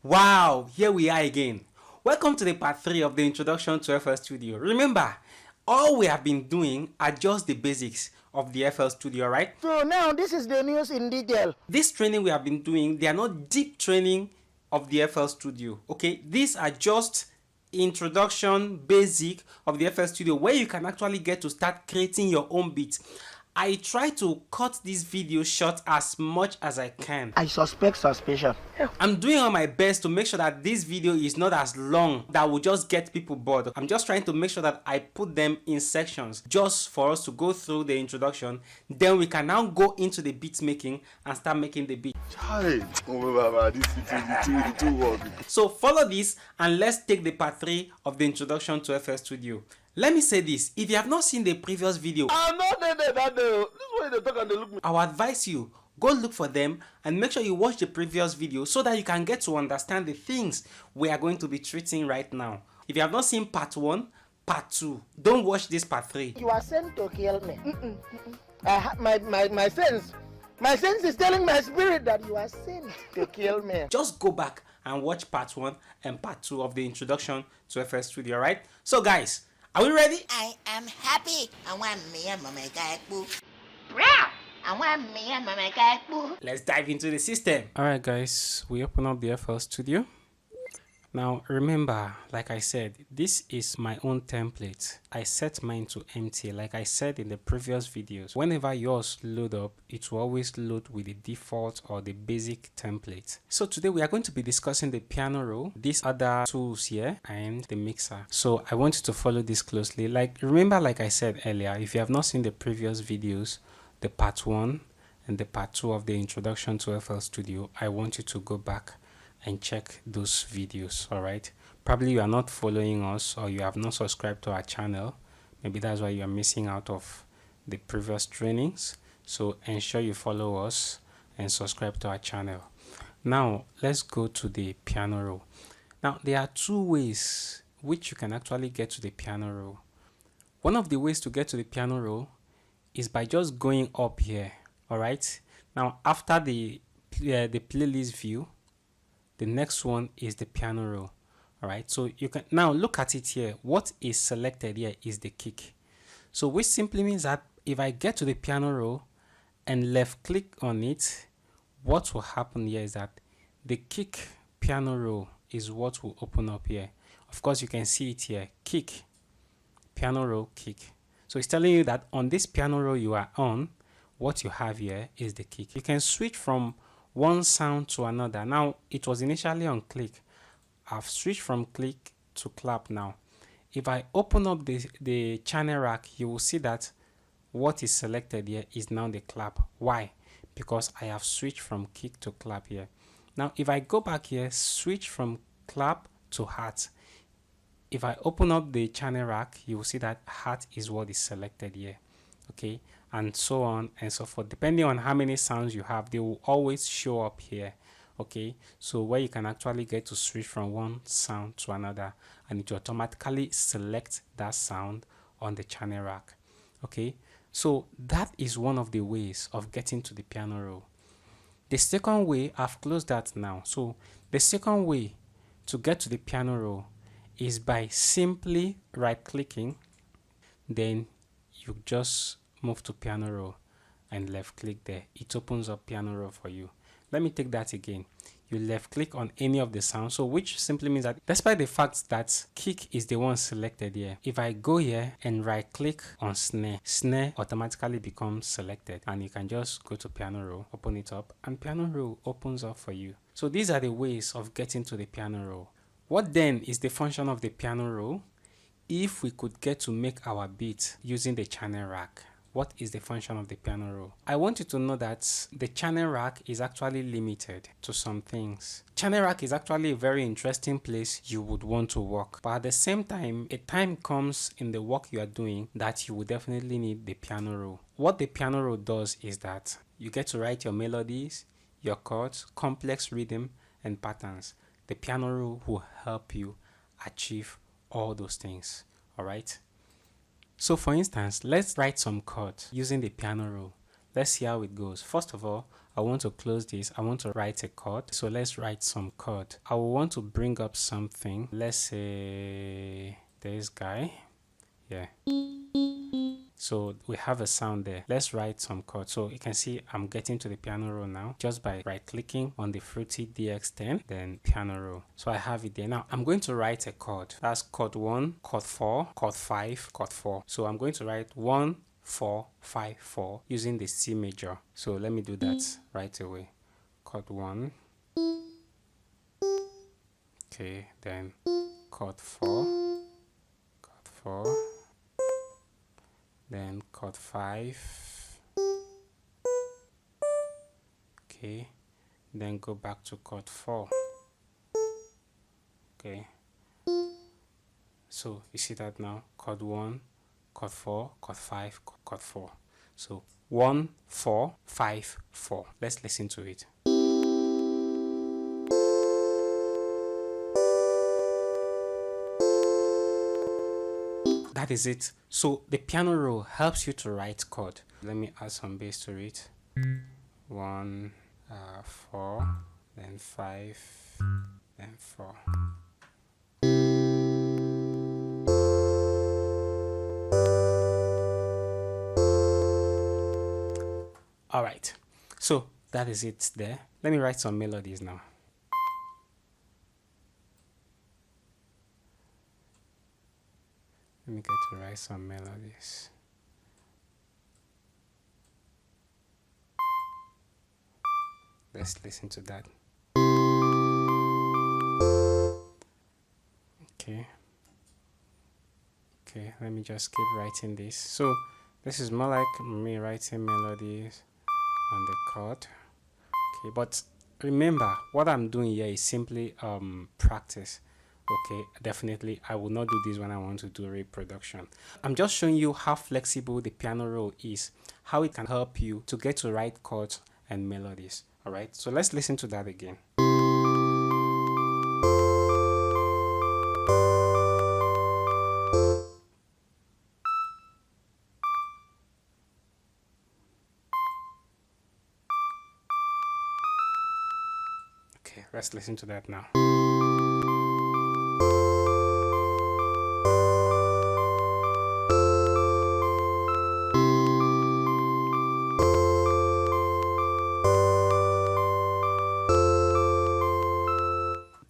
Wow, here we are again. Welcome to the part 3 of the introduction to FL Studio. Remember, all we have been doing are just the basics of the FL Studio, right? So now this is the news in detail. This training we have been doing, they are not deep training of the FL Studio, okay? These are just introduction, basic of the FL Studio where you can actually get to start creating your own beats. I try to cut this video short as much as I can. I suspect suspicion. I'm doing all my best to make sure that this video is not as long that will just get people bored. I'm just trying to make sure that I put them in sections just for us to go through the introduction. Then we can now go into the beat making and start making the beat. So follow this and let's take the part 3 of the introduction to FL Studio. Let me say this, if you have not seen the previous video, I'm not there. This is why they talk and they look me. I would advise you, go look for them and make sure you watch the previous video so that you can get to understand the things we are going to be treating right now. If you have not seen part 1, part 2, don't watch this part 3. You are sent to kill me. My sense is telling my spirit that you are sent to kill me. Just go back and watch part 1 and part 2 of the introduction to FL Studio, right? So guys, are we ready? I am happy. I want me and my guy boo. I want me and my guy boo. Let's dive into the system. Alright guys, we open up the FL Studio. Now remember, like I said, this is my own template. I set mine to empty. Like I said in the previous videos, whenever yours load up, it will always load with the default or the basic template. So today we are going to be discussing the piano roll, these other tools here, and the mixer. So I want you to follow this closely. Remember, like I said earlier, if you have not seen the previous videos, the part 1 and the part 2 of the introduction to FL Studio, I want you to go back and check those videos. All right, probably you are not following us or you have not subscribed to our channel. Maybe that's why you are missing out of the previous trainings. So ensure you follow us and subscribe to our channel. Now let's go to the piano roll. Now there are 2 ways which you can actually get to the piano roll. One of the ways to get to the piano roll is by just going up here. All right, now after the playlist view, the next one is the piano roll. All right, so you can now look at it here. What is selected here is the kick. So which simply means that if I get to the piano roll and left click on it, what will happen here is that the kick piano roll is what will open up here. Of course, you can see it here, kick, piano roll, kick. So it's telling you that on this piano roll you are on, what you have here is the kick. You can switch from one sound to another. Now it was initially on click. I've switched from click to clap now. If I open up the channel rack, you will see that what is selected here is now the clap. Why? Because I have switched from kick to clap here. Now if I go back here, switch from clap to hat. If I open up the channel rack, you will see that hat is what is selected here. Okay, and so on and so forth. Depending on how many sounds you have, they will always show up here. Okay, so where you can actually get to switch from one sound to another, and it will automatically select that sound on the channel rack. Okay, so that is one of the ways of getting to the piano roll. The second way, I've closed that now. So the second way to get to the piano roll is by simply right clicking, then you just move to piano roll and left click there. It opens up piano roll for you. Let me take that again. You left click on any of the sounds, so which simply means that despite the fact that kick is the one selected here, if I go here and right click on snare automatically becomes selected, and you can just go to piano roll, open it up, and piano roll opens up for you. So these are the ways of getting to the piano roll. What then is the function of the piano roll? If we could get to make our beat using the channel rack, what is the function of the piano roll? I want you to know that the channel rack is actually limited to some things. Channel rack is actually a very interesting place you would want to work, but at the same time, a time comes in the work you are doing that you will definitely need the piano roll. What the piano roll does is that you get to write your melodies, your chords, complex rhythm, and patterns. The piano roll will help you achieve all those things. All right, so for instance, let's write some chords using the piano roll. Let's see how it goes. First of all, I want to close this. I want to write a chord. So let's write some chord. I will want to bring up something. Let's say this guy. Yeah. So we have a sound there. Let's write some chord. So you can see I'm getting to the piano roll now just by right clicking on the Fruity DX10, then piano roll. So I have it there. Now I'm going to write a chord. That's chord 1, chord 4, chord 5, chord 4. So I'm going to write 1, 4, 5, 4 using the C major. So let me do that right away. Chord 1. Okay, then chord 4, chord 4. Then chord 5, okay, then go back to chord 4, okay. So you see that now, chord 1, chord 4, chord 5, chord 4. So 1, 4, 5, 4. Let's listen to it. That is it. So the piano roll helps you to write chord. Let me add some bass to it. 1, 4, then 5, then 4. All right. So that is it there. Let me write some melodies now. Let me get to write some melodies. Let's listen to that. Okay. Okay, let me just keep writing this. So this is more like me writing melodies on the chord. Okay, but remember what I'm doing here is simply practice. Okay, definitely I will not do this when I want to do reproduction. I'm just showing you how flexible the piano roll is, how it can help you to get to write chords and melodies. All right, so let's listen to that again. Okay, let's listen to that now.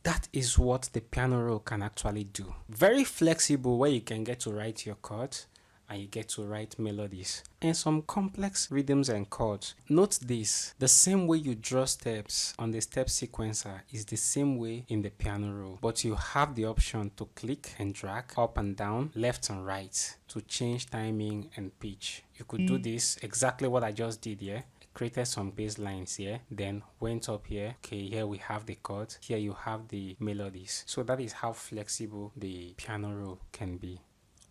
That is what the piano roll can actually do. Very flexible, where you can get to write your chords and you get to write melodies and some complex rhythms and chords. Note this, the same way you draw steps on the step sequencer is the same way in the piano roll, but you have the option to click and drag up and down, left and right to change timing and pitch. You could do this exactly what I just did here. Created some bass lines here, then went up here. Okay, here we have the chords, here you have the melodies. So that is how flexible the piano roll can be.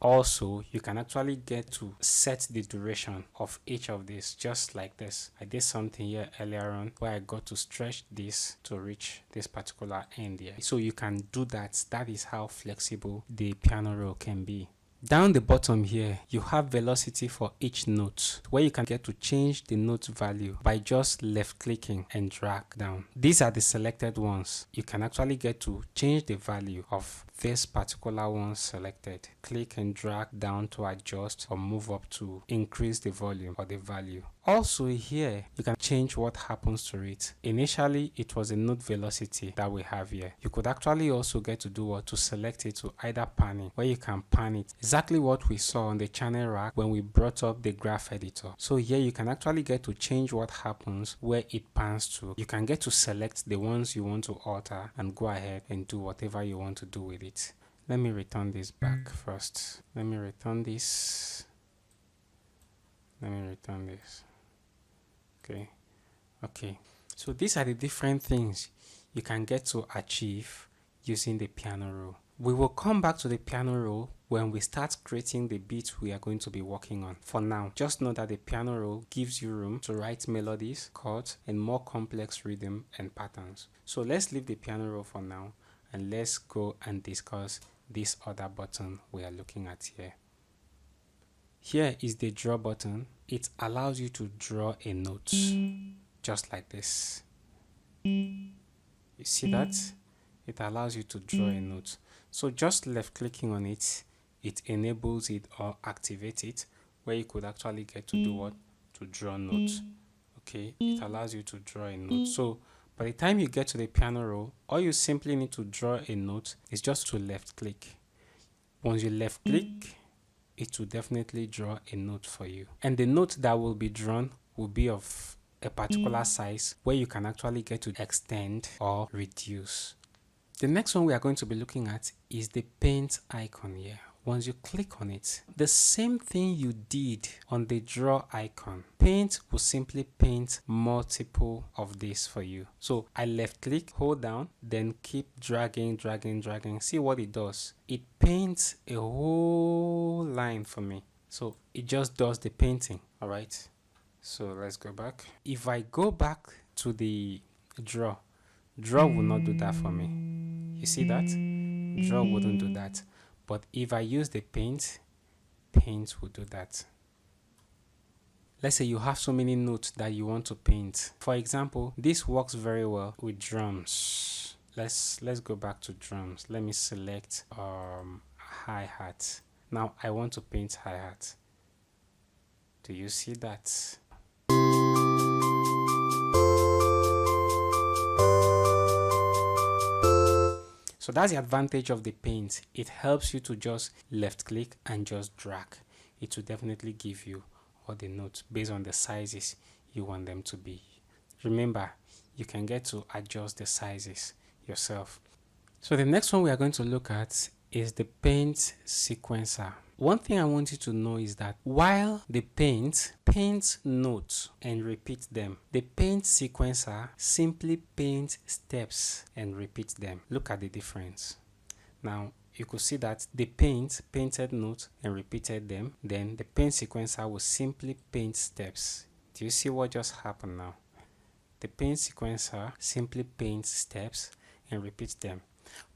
Also, you can actually get to set the duration of each of these just like this. I did something here earlier on where I got to stretch this to reach this particular end here. So you can do that. That is how flexible the piano roll can be. Down the bottom here, you have velocity for each note, where you can get to change the note value by just left clicking and drag down. These are the selected ones. You can actually get to change the value of this particular one selected. Click and drag down to adjust or move up to increase the volume or the value. Also here, you can change what happens to it. Initially, it was a note velocity that we have here. You could actually also get to do what to select it to either pan it, where you can pan it. Exactly what we saw on the channel rack when we brought up the graph editor. So here you can actually get to change what happens where it pans to. You can get to select the ones you want to alter and go ahead and do whatever you want to do with it. Let me return this back first. Let me return this. Okay, so these are the different things you can get to achieve using the piano roll. We will come back to the piano roll when we start creating the beat we are going to be working on. For now, just know that the piano roll gives you room to write melodies, chords, and more complex rhythm and patterns. So let's leave the piano roll for now and let's go and discuss this other button we are looking at here. Here is the draw button. It allows you to draw a note. just like this. You see that? It allows you to draw a note. So just left clicking on it, it enables it or activates it, where you could actually get to do what? To draw notes. Okay, it allows you to draw a note. So by the time you get to the piano roll, all you simply need to draw a note is just to left click. Once you left click, it will definitely draw a note for you. And the note that will be drawn will be of a particular size where you can actually get to extend or reduce. The next one we are going to be looking at is the paint icon here. Once you click on it, the same thing you did on the draw icon, paint will simply paint multiple of this for you. So I left click, hold down, then keep dragging. See what it does. It paints a whole line for me. So it just does the painting. All right. So let's go back. If I go back to the draw will not do that for me. You see that? Draw wouldn't do that. But if I use the paint will do that. Let's say you have so many notes that you want to paint. For example, this works very well with drums. Let's go back to drums. Let me select hi-hat. Now I want to paint hi-hat. Do you see that? So that's the advantage of the paint. It helps you to just left click and just drag. It will definitely give you all the notes based on the sizes you want them to be. Remember, you can get to adjust the sizes yourself. So the next one we are going to look at is the paint sequencer. One thing I want you to know is that while the paint paints notes and repeats them, the paint sequencer simply paints steps and repeats them. Look at the difference. Now you could see that the paint painted notes and repeated them, then the paint sequencer will simply paint steps. Do you see what just happened now? The paint sequencer simply paints steps and repeats them.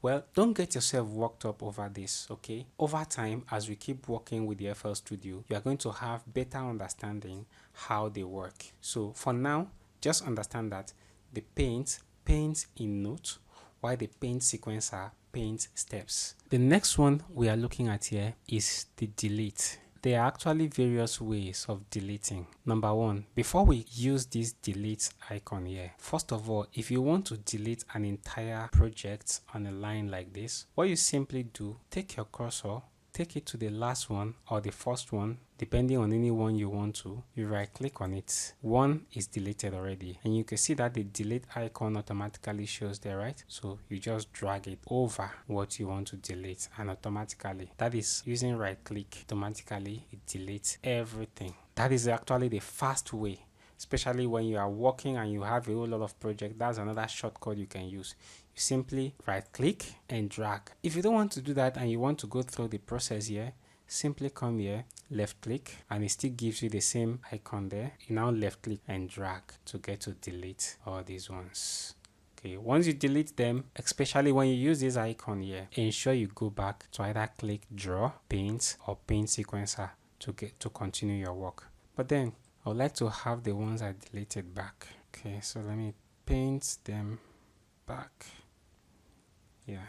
Well, don't get yourself worked up over this, okay? Over time, as we keep working with the FL Studio, you are going to have better understanding how they work. So for now, just understand that the paint paints in notes, while the paint sequencer paints steps. The next one we are looking at here is the delete. There are actually various ways of deleting. Number one, before we use this delete icon here, first of all, if you want to delete an entire project on a line like this, what you simply do, take your cursor, take it to the last one or the first one, depending on any one you want to. You right click on it. One is deleted already, and you can see that the delete icon automatically shows there, right? So you just drag it over what you want to delete, and automatically, that is using right click, automatically it deletes everything. That is actually the fast way, especially when you are working and you have a whole lot of projects. That's another shortcut you can use. You simply right click and drag. If you don't want to do that and you want to go through the process here, simply come here, left click, and it still gives you the same icon there. You now left click and drag to get to delete all these ones. Okay, once you delete them, especially when you use this icon here, ensure you go back to either click draw, paint, or paint sequencer to continue your work. But then I would like to have the ones I deleted back. Okay, so let me paint them back. Yeah.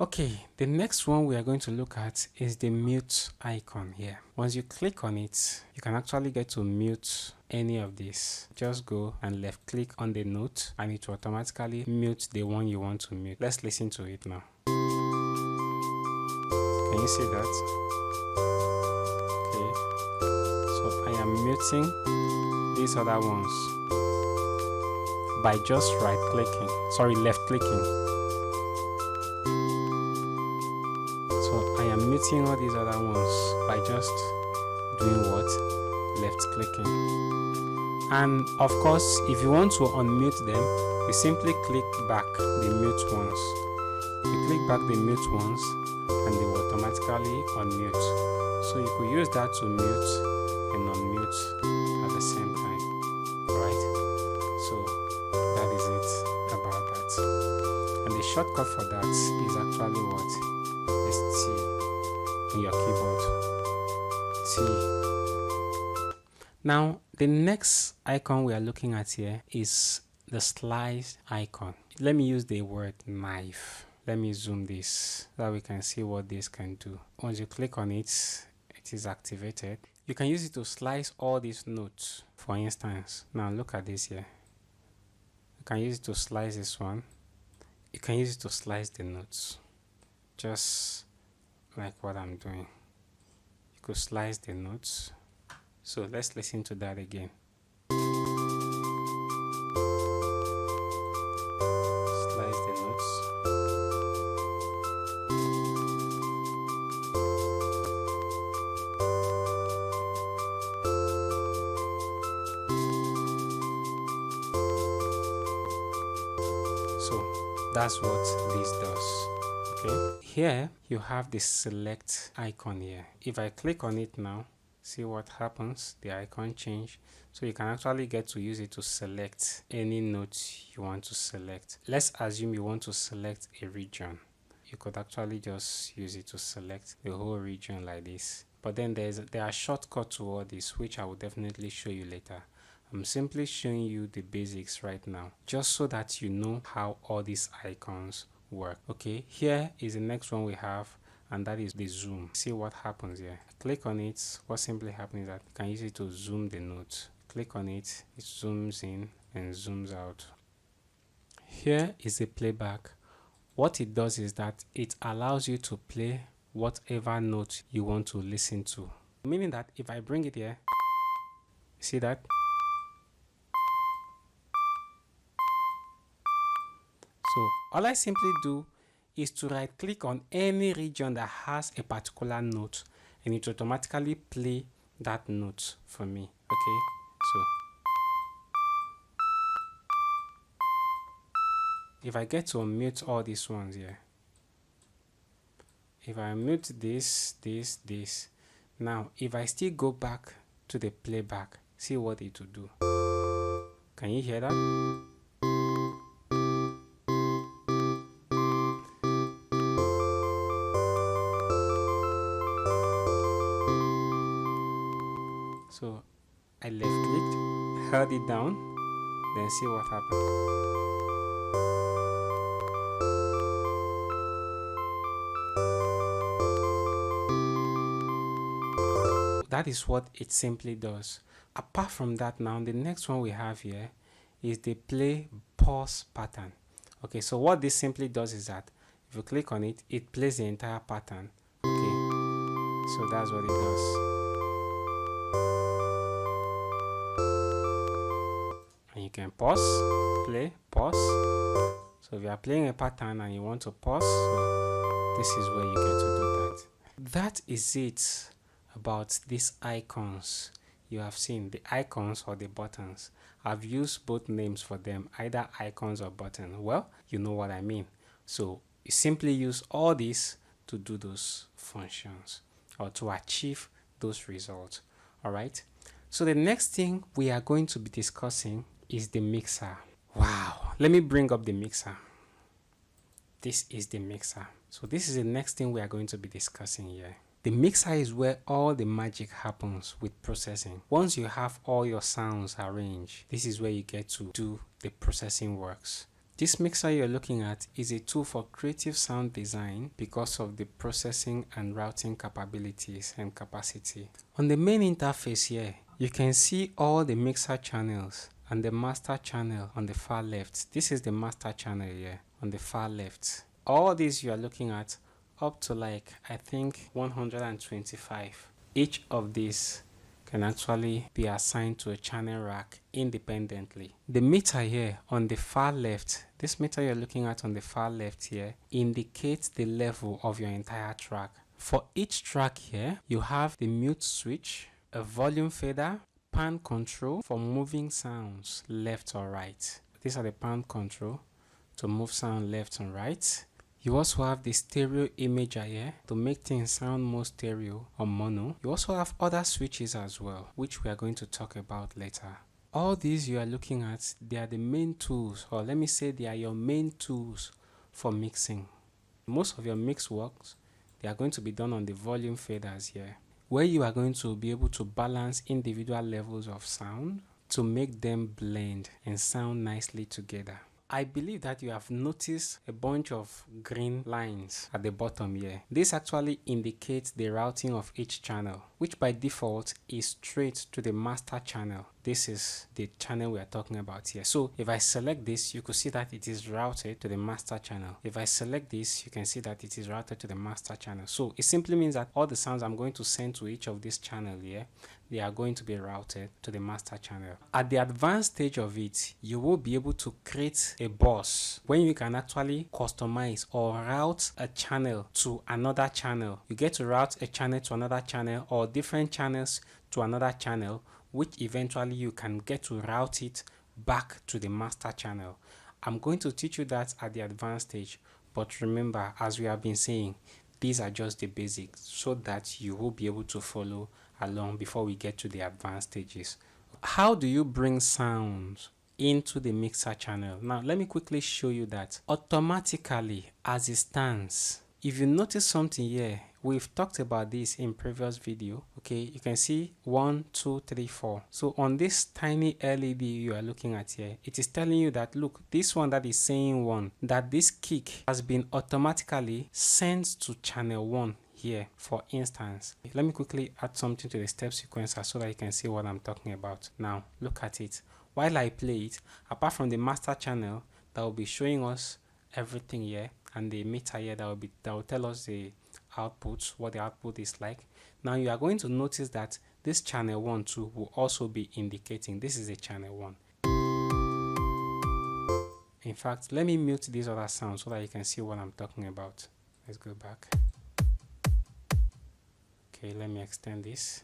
Okay, the next one we are going to look at is the mute icon here. Once you click on it, you can actually get to mute any of this. Just go and left click on the note and it will automatically mute the one you want to mute. Let's listen to it now. Can you see that? Okay, so I am muting these other ones by just left clicking. Muting all these other ones by just doing what? Left clicking. And of course, if you want to unmute them, you simply click back the mute ones. You click back the mute ones and they will automatically unmute. So you could use that to mute and unmute at the same time. Alright? So that is it about that. And the shortcut for that is actually what? Is T. in your keyboard. T. Now, the next icon we are looking at here is the slice icon. Let me use the word knife. Let me zoom this so that we can see what this can do. Once you click on it, it is activated. You can use it to slice all these notes. For instance, now look at this here. You can use it to slice this one. You can use it to slice the notes, just like what I'm doing. You could slice the notes. So let's listen to that again. Slice the notes. So that's what this does. Okay, here you have the select icon here. If I click on it now, see what happens. The icon change, so you can actually get to use it to select any note you want to select. Let's assume you want to select a region. You could actually just use it to select the whole region like this. But then there are shortcuts to all this, which I will definitely show you later. I'm simply showing you the basics right now, just so that you know how all these icons work. Okay, here is the next one we have, and that is the zoom. See what happens here. Click on it. What simply happens is that you can use it to zoom the note. Click on it, it zooms in and zooms out. Here is the playback. What it does is that it allows you to play whatever note you want to listen to. Meaning that if I bring it here, see that? So all I simply do is to right click on any region that has a particular note, and it automatically play that note for me. Okay, so if I get to unmute all these ones here, if I mute this, now if I still go back to the playback, see what it will do. Can you hear that? So I left clicked, held it down, then see what happened. That is what it simply does. Apart from that, now the next one we have here is the play pause pattern. Okay, so what this simply does is that if you click on it, it plays the entire pattern. Okay, so that's what it does. And you can pause, play, pause. So if you are playing a pattern and you want to pause, so this is where you get to do that. That is it about these icons. You have seen the icons or the buttons. I've used both names for them, either icons or button. Well, you know what I mean. So you simply use all this to do those functions or to achieve those results. All right. So the next thing we are going to be discussing is the mixer. Wow. Let me bring up the mixer. This is the mixer. So this is the next thing we are going to be discussing here. The mixer is where all the magic happens with processing. Once you have all your sounds arranged, this is where you get to do the processing works. This mixer you're looking at is a tool for creative sound design because of the processing and routing capabilities and capacity. On the main interface here, you can see all the mixer channels and the master channel on the far left. This is the master channel here on the far left. All these you are looking at up to like I think 125. Each of these can actually be assigned to a channel rack independently. The meter here on the far left, this meter you're looking at on the far left here, indicates the level of your entire track. For each track here, you have the mute switch, a volume fader, pan control for moving sounds left or right. These are the pan control to move sound left and right. You also have the stereo imager here to make things sound more stereo or mono. You also have other switches as well, which we are going to talk about later. All these you are looking at, they are the main tools, or let me say they are your main tools for mixing. Most of your mix works they are going to be done on the volume faders here, where you are going to be able to balance individual levels of sound to make them blend and sound nicely together. I believe that you have noticed a bunch of green lines at the bottom here. This actually indicates the routing of each channel, which by default is straight to the master channel. This is the channel we are talking about here. So if I select this, you could see that it is routed to the master channel. If I select this, you can see that it is routed to the master channel. So it simply means that all the sounds I'm going to send to each of these channels here, they are going to be routed to the master channel. At the advanced stage of it, you will be able to create a bus when you can actually customize or route a channel to another channel. You get to route a channel to another channel or different channels to another channel, which eventually you can get to route it back to the master channel. I'm going to teach you that at the advanced stage, but remember, as we have been saying, these are just the basics so that you will be able to follow along before we get to the advanced stages. How do you bring sounds into the mixer channel? Now let me quickly show you that. Automatically, as it stands, if you notice something here, we've talked about this in previous video. Okay, you can see 1 2 3 4. So on this tiny LED you are looking at here, it is telling you that look, this one that is saying 1, that this kick has been automatically sent to channel 1 here, for instance. Let me quickly add something to the step sequencer so that you can see what I'm talking about. Now look at it. While I play it, apart from the master channel that will be showing us everything here, and the meter here that will tell us the output, what the output is like. Now you are going to notice that this channel 1 too will also be indicating this is a channel 1. In fact, let me mute these other sounds so that you can see what I'm talking about. Let's go back. Okay, let me extend this.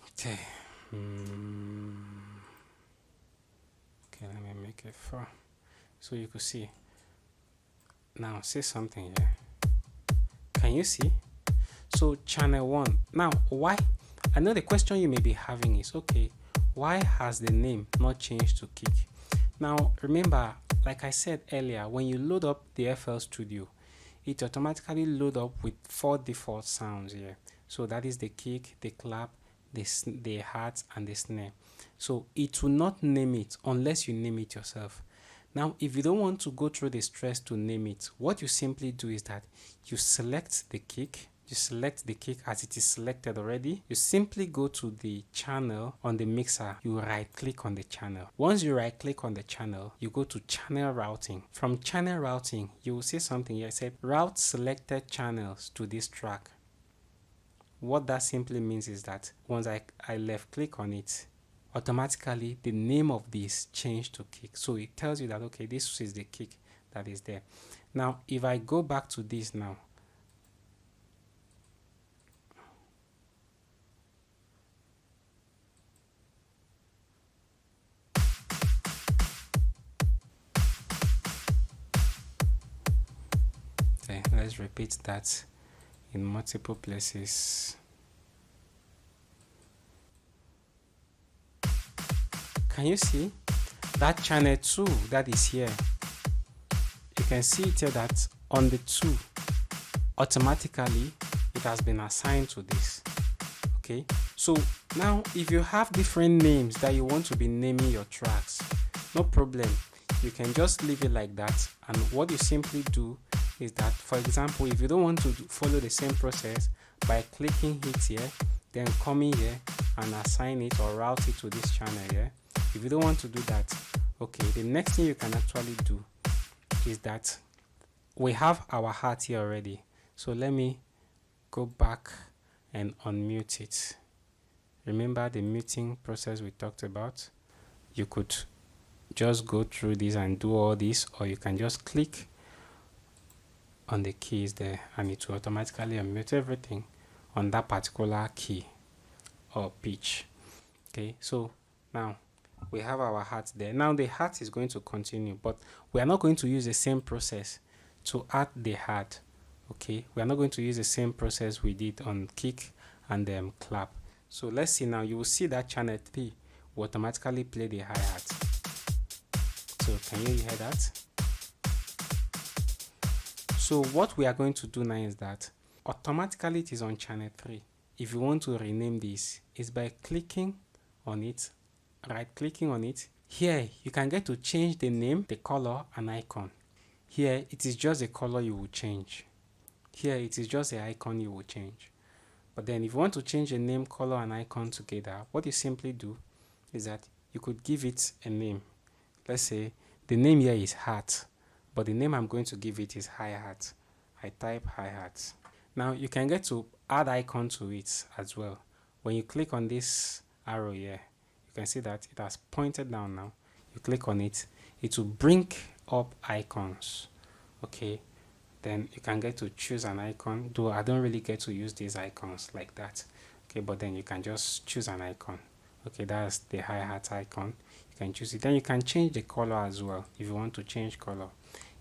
Okay. Okay, let me make it 4 so you could see. Now say something here. Can you see? So channel 1. Now why? I know the question you may be having is, okay, why has the name not changed to kick? Now remember, like I said earlier, when you load up the FL Studio, it automatically load up with 4 default sounds here. So that is the kick, the clap, the hat, and the snare. So it will not name it unless you name it yourself. Now if you don't want to go through the stress to name it, what you simply do is that you select the kick. You select the kick as it is selected already. You simply go to the channel on the mixer. You right click on the channel. Once you right click on the channel, you go to channel routing. From channel routing, you will see something here. It said route selected channels to this track. What that simply means is that once I left click on it, automatically the name of this changed to kick. So it tells you that, okay, this is the kick that is there. Now if I go back to this now, okay, let's repeat that in multiple places. Can you see that channel 2 that is here? You can see it here that on the 2, automatically it has been assigned to this. Okay, so now if you have different names that you want to be naming your tracks, no problem, you can just leave it like that. And what you simply do is that, for example, if you don't want to follow the same process by clicking it here, then coming here and assign it or route it to this channel here, if you don't want to do that, okay, the next thing you can actually do is that we have our hat here already. So let me go back and unmute it. Remember the muting process we talked about? You could just go through this and do all this, or you can just click on the keys there and it will automatically unmute everything on that particular key or pitch. Okay, so now we have our hat there. Now the hat is going to continue, but we are not going to use the same process to add the hat. Okay, we are not going to use the same process we did on kick and clap. So let's see now. You will see that channel 3 will automatically play the hi-hat. So can you hear that? So what we are going to do now is that automatically it is on channel 3. If you want to rename this, it's by clicking on it, right clicking on it. Here you can get to change the name, the color and icon. Here it is just the color you will change. Here it is just the icon you will change. But then if you want to change the name, color and icon together, what you simply do is that you could give it a name. Let's say the name here is Heart, but the name I'm going to give it is Hi-Hat. I type Hi-Hat. Now you can get to add icon to it as well. When you click on this arrow here, you can see that it has pointed down now. You click on it, it will bring up icons. Okay, then you can get to choose an icon, though I don't really get to use these icons like that. Okay, but then you can just choose an icon. Okay, that's the Hi-Hat icon. You can choose it. Then you can change the color as well if you want to change color.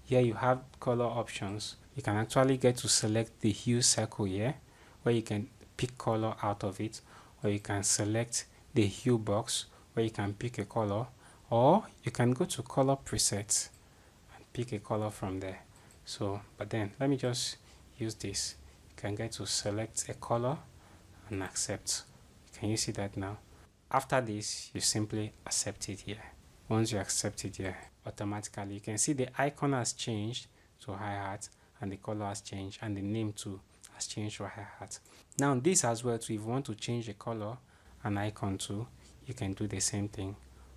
Here you have color options. You can actually get to select the hue circle here, where you can pick color out of it, or you can select the hue box where you can pick a color, or you can go to color presets and pick a color from there. So, but then let me just use this. You can get to select a color and accept. Can you see that now? After this, you simply accept it here. Once you accept it here, automatically you can see the icon has changed to Hi-Hat and the color has changed and the name too has changed to Hi-Hat. Now this as well too, if you want to change the color and icon too, you can do the same thing.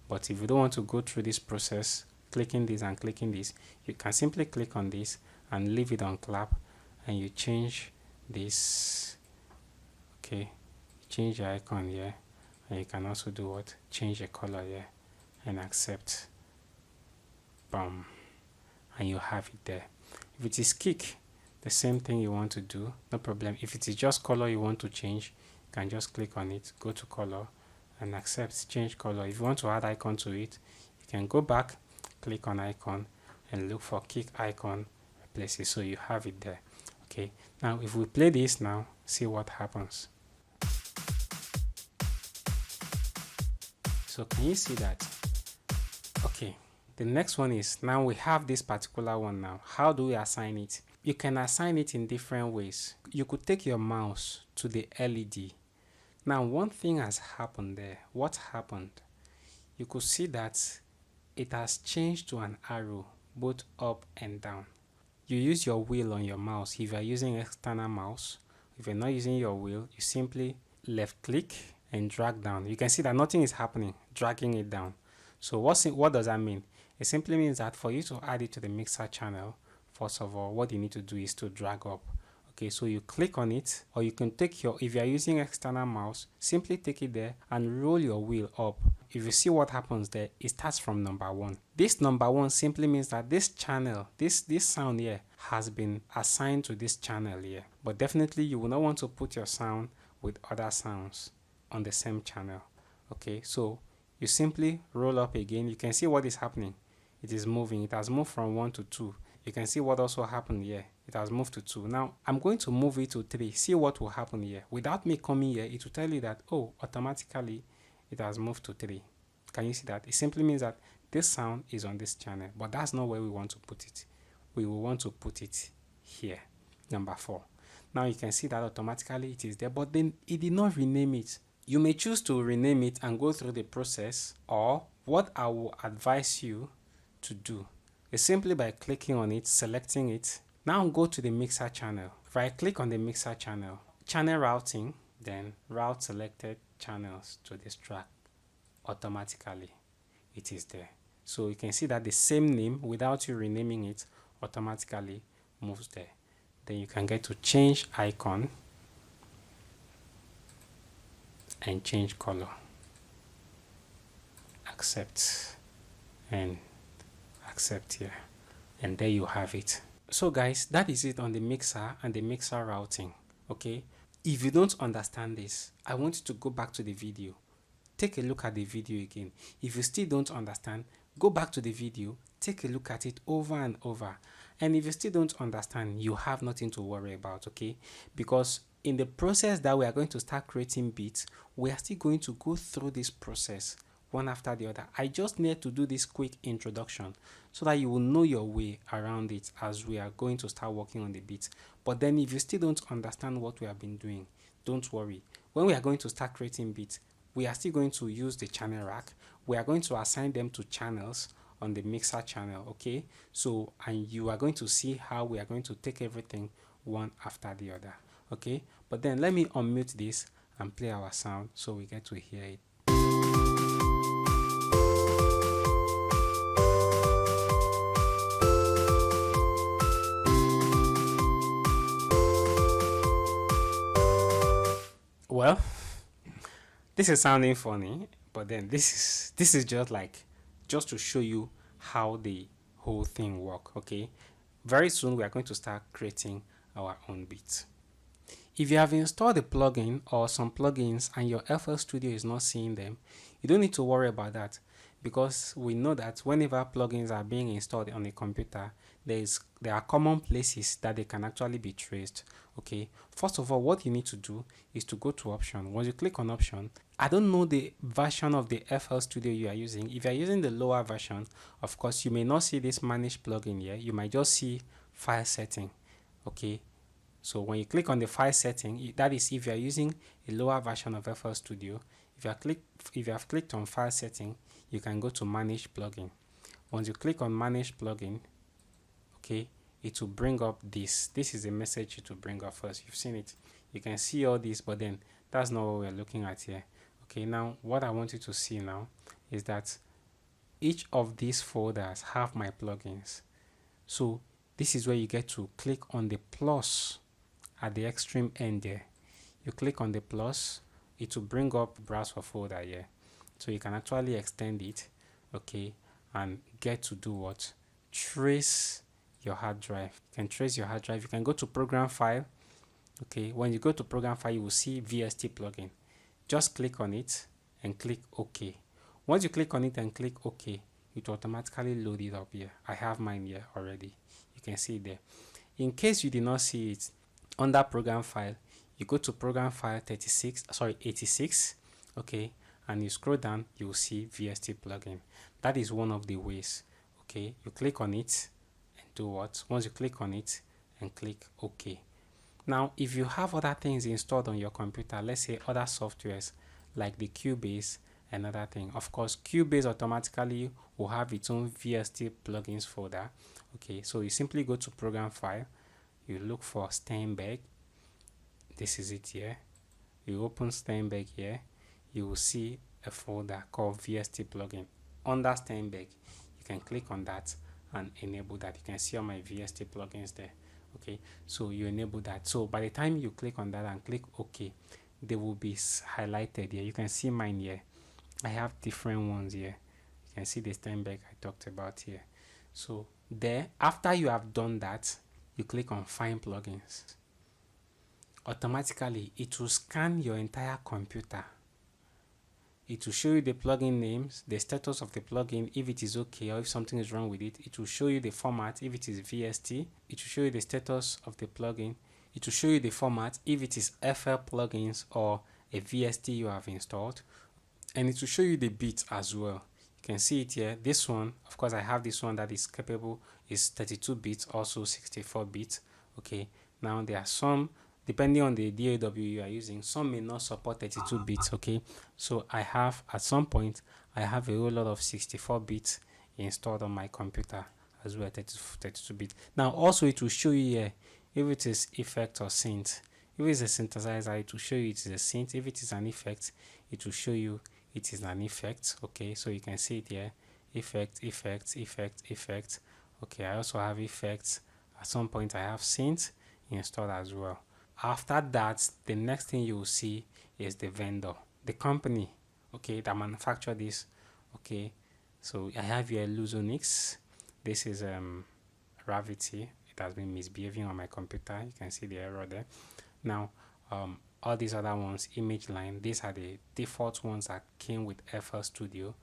But if you don't want to go through this process, clicking this and clicking this, you can simply click on this and leave it on clap and you change this. Okay, change the icon here, and you can also do what? Change the color here and accept. Boom, and you have it there. If it is kick, the same thing you want to do, no problem. If it is just color you want to change, you can just click on it, go to color and accept, change color. If you want to add icon to it, you can go back, click on icon and look for kick icon, replace it, so you have it there. Okay, now if we play this now, see what happens. So can you see that? Okay, the next one is, now we have this particular one now. How do we assign it? You can assign it in different ways. You could take your mouse to the LED. Now one thing has happened there. What happened? You could see that it has changed to an arrow both up and down. You use your wheel on your mouse. If you are using external mouse, if you're not using your wheel, you simply left click and drag down. You can see that nothing is happening, dragging it down. So what does that mean? It simply means that for you to add it to the mixer channel, first of all, what you need to do is to drag up. Okay, so you click on it, or you can take your, if you are using external mouse, simply take it there and roll your wheel up. If you see what happens there, it starts from number 1. This number 1 simply means that this channel, this sound here has been assigned to this channel here. But definitely you will not want to put your sound with other sounds on the same channel. Okay, so you simply roll up again. You can see what is happening. It is moving. It has moved from 1 to 2. You can see what also happened here. It has moved to 2. Now I'm going to move it to 3. See what will happen here. Without me coming here, it will tell you that, oh, automatically it has moved to 3. Can you see that? It simply means that this sound is on this channel, but that's not where we want to put it. We will want to put it here, number 4. Now you can see that automatically it is there, but then it did not rename it. You may choose to rename it and go through the process, or what I will advise you to do is simply by clicking on it, selecting it. Now go to the mixer channel. Right click on the mixer channel, channel routing, then route selected channels to this track. Automatically it is there. So you can see that the same name, without you renaming it, automatically moves there. Then you can get to change icon and change color, accept and accept here, and there you have it. So guys, that is it on the mixer and the mixer routing. Okay, if you don't understand this, I want you to go back to the video, take a look at the video again. If you still don't understand, go back to the video, take a look at it over and over. And if you still don't understand, you have nothing to worry about. Okay, because in the process that we are going to start creating beats, we are still going to go through this process one after the other. I just need to do this quick introduction so that you will know your way around it as we are going to start working on the beats. But then if you still don't understand what we have been doing, don't worry. When we are going to start creating beats, we are still going to use the channel rack. We are going to assign them to channels on the mixer channel, okay? So, and you are going to see how we are going to take everything one after the other, okay? But then let me unmute this and play our sound so we get to hear it. Well, this is sounding funny, but then this is just to show you how the whole thing work, okay? Very soon we are going to start creating our own beats. If you have installed a plugin or some plugins and your FL Studio is not seeing them, you don't need to worry about that, because we know that whenever plugins are being installed on a computer, there are common places that they can actually be traced, okay? First of all, what you need to do is to go to option. Once you click on option, I don't know the version of the FL Studio you are using. If you are using the lower version, of course you may not see this manage plugin here. You might just see file setting, okay? So when you click on the file setting, that is if you are using a lower version of FL Studio, if you have clicked on file setting, you can go to manage plugin. Once you click on manage plugin, okay, it will bring up this. This is a message it will bring up first. You've seen it. You can see all this, but then that's not what we're looking at here. Okay, now what I want you to see now is that each of these folders have my plugins. So this is where you get to click on the plus at the extreme end there. You click on the plus, it will bring up browse for folder here. So you can actually extend it, okay, and get to do what? Trace your hard drive. You can trace your hard drive. You can go to program file, okay. When you go to program file, you will see VST plugin. Just click on it and click OK. Once you click on it and click OK, it will automatically load it up here. I have mine here already. You can see it there. In case you did not see it, under program file, you go to program file 86, okay, and you scroll down, you will see VST plugin. That is one of the ways, okay. You click on it and do what? Once you click on it and click OK. Now, if you have other things installed on your computer, let's say other softwares like the Cubase and other thing, of course, Cubase automatically will have its own VST plugins folder, okay. So you simply go to program file, you look for Steinberg. This is it here. You open Steinberg here, you will see a folder called VST plugin. Under Steinberg, you can click on that and enable that. You can see all my VST plugins there, okay. So you enable that. So by the time you click on that and click OK, they will be highlighted here. You can see mine here. I have different ones here. You can see the Steinberg I talked about here. So there, after you have done that, you click on find plugins. Automatically it will scan your entire computer. It will show you the plugin names, the status of the plugin, if it is okay or if something is wrong with it. It will show you the format if it is VST. It will show you the status of the plugin. It will show you the format if it is FL plugins or a VST you have installed. And it will show you the beat as well. You can see it here. This one, of course, I have this one that is capable, is 32 bits, also 64 bits, okay. Now there are some, depending on the DAW you are using, some may not support 32 bits, okay. So I have, at some point, I have a whole lot of 64 bits installed on my computer as well, 32 bits. Now also it will show you here if it is effect or synth. If it's a synthesizer, it will show you it is a synth. If it is an effect, it will show you it is an effect, okay. So you can see it here, effect, okay. I also have effects. At some point I have synth installed as well. After that, the next thing you will see is the vendor, the company, okay, that manufacture this, okay. So I have here Luzonix. This is Gravity. It has been misbehaving on my computer. You can see the error there. Now all these other ones, Image Line, these are the default ones that came with FL Studio,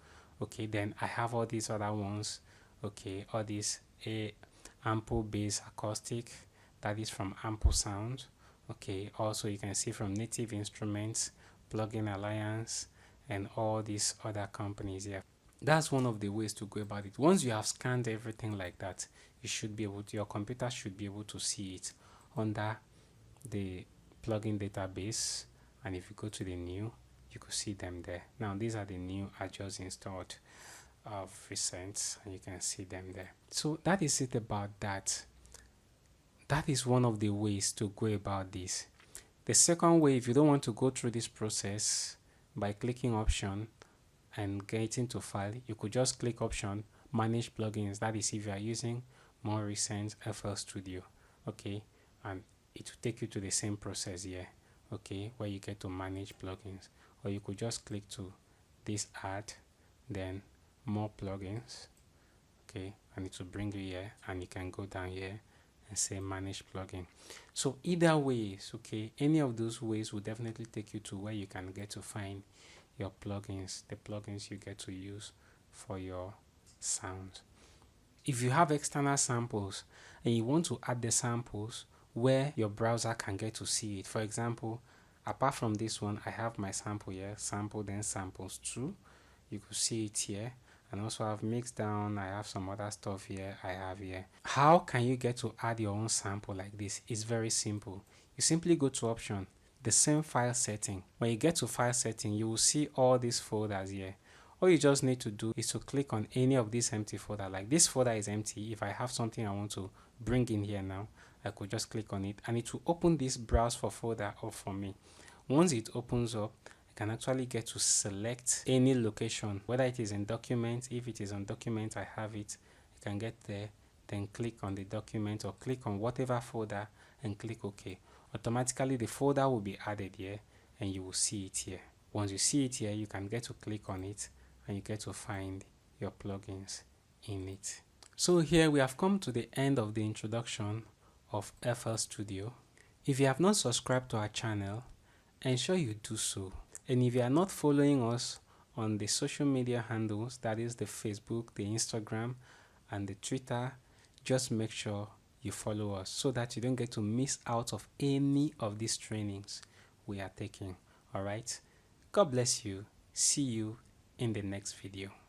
okay. Then I have all these other ones, okay, all these Ample Bass Acoustic, that is from Ample Sound, okay. Also you can see from Native Instruments, Plugin Alliance, and all these other companies here. That's one of the ways to go about it. Once you have scanned everything like that, you should be able to, your computer should be able to see it under the plugin database. And if you go to the new, you could see them there. Now these are the new I just installed of recent, and you can see them there. So that is it about that. That is one of the ways to go about this. The second way, if you don't want to go through this process by clicking option and getting to file, you could just click option manage plugins. That is if you are using more recent FL Studio, okay, and it will take you to the same process here, okay, where you get to manage plugins. Or you could just click to this add, then more plugins, okay, and it will bring you here, and you can go down here and say manage plugin. So either ways, okay, any of those ways will definitely take you to where you can get to find your plugins, the plugins you get to use for your sound. If you have external samples and you want to add the samples where your browser can get to see it, for example, apart from this one, I have my sample here, sample then samples 2. You could see it here. And also I have Mixdown, I have some other stuff here, I have here. How can you get to add your own sample like this? It's very simple. You simply go to option, the same file setting. When you get to file setting, you will see all these folders here. All you just need to do is to click on any of these empty folder. Like this folder is empty. If I have something I want to bring in here now, I could just click on it and it will open this browse for folder up for me. Once it opens up, I can actually get to select any location, whether it is in document. If it is on document, I have it. I can get there, then click on the document or click on whatever folder and click OK. Automatically the folder will be added here and you will see it here. Once you see it here, you can get to click on it and you get to find your plugins in it. So here we have come to the end of the introduction of FL Studio. If you have not subscribed to our channel, ensure you do so. And if you are not following us on the social media handles, that is the Facebook, the Instagram, and the Twitter, just make sure you follow us so that you don't get to miss out of any of these trainings we are taking. All right. God bless you. See you in the next video.